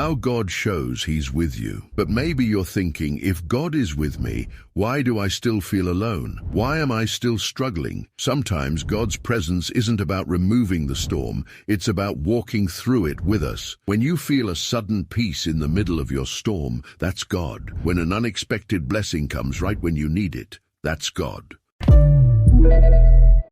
How God shows He's with you. But maybe you're thinking, if God is with me, why do I still feel alone? Why am I still struggling? Sometimes God's presence isn't about removing the storm, it's about walking through it with us. When you feel a sudden peace in the middle of your storm, that's God. When an unexpected blessing comes right when you need it, that's God.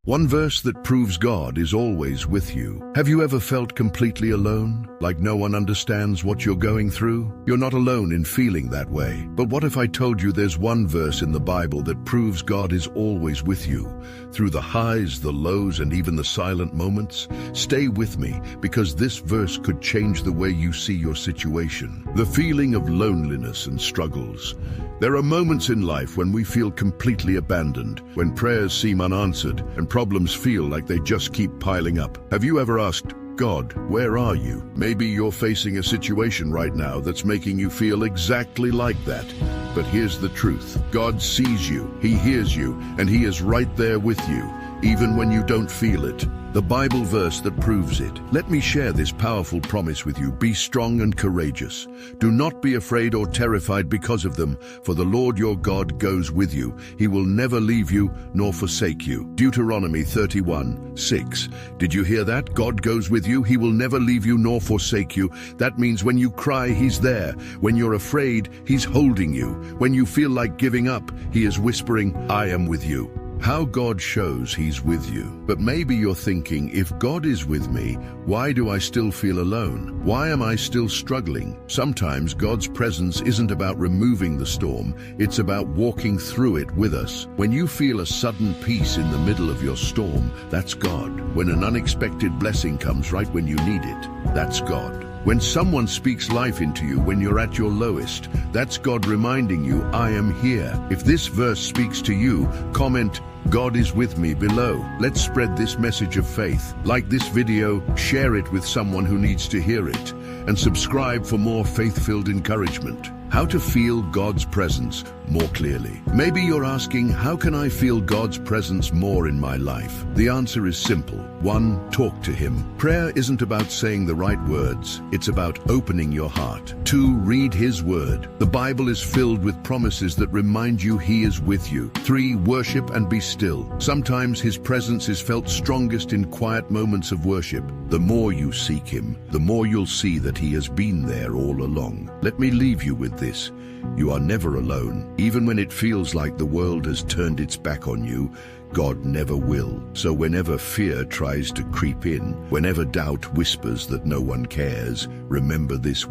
One verse that proves God is always with you. Have you ever felt completely alone? Like no one understands what you're going through? You're not alone in feeling that way. But what if I told you there's one verse in the Bible that proves God is always with you? Through the highs, the lows, and even the silent moments? Stay with me, because this verse could change the way you see your situation. The feeling of loneliness and struggles. There are moments in life when we feel completely abandoned, when prayers seem unanswered and problems feel like they just keep piling up. Have you ever asked, God, where are you? Maybe you're facing a situation right now that's making you feel exactly like that. But here's the truth. God sees you, He hears you, and He is right there with you, even when you don't feel it. The Bible verse that proves it. Let me share this powerful promise with you. Be strong and courageous. Do not be afraid or terrified because of them, for the Lord your God goes with you. He will never leave you nor forsake you. Deuteronomy 31:6. Did you hear that? God goes with you. He will never leave you nor forsake you. That means when you cry, He's there. When you're afraid, He's holding you. When you feel like giving up, He is whispering, I am with you. How God shows He's with you. But maybe you're thinking, if God is with me, why do I still feel alone? Why am I still struggling? Sometimes God's presence isn't about removing the storm, it's about walking through it with us. When you feel a sudden peace in the middle of your storm, that's God. When an unexpected blessing comes right when you need it, that's God. When someone speaks life into you when you're at your lowest, that's God reminding you, I am here. If this verse speaks to you, comment, God is with me below. Let's spread this message of faith. Like this video, share it with someone who needs to hear it, and subscribe for more faith-filled encouragement. How to feel God's presence more clearly. Maybe you're asking, how can I feel God's presence more in my life? The answer is simple. 1. Talk to Him. Prayer isn't about saying the right words, it's about opening your heart. 2. Read His Word. The Bible is filled with promises that remind you He is with you. 3. Worship and be still. Sometimes His presence is felt strongest in quiet moments of worship. The more you seek Him, the more you'll see that He has been there all along. Let me leave you with this. You are never alone. Even when it feels like the world has turned its back on you, God never will. So whenever fear tries to creep in, whenever doubt whispers that no one cares, remember this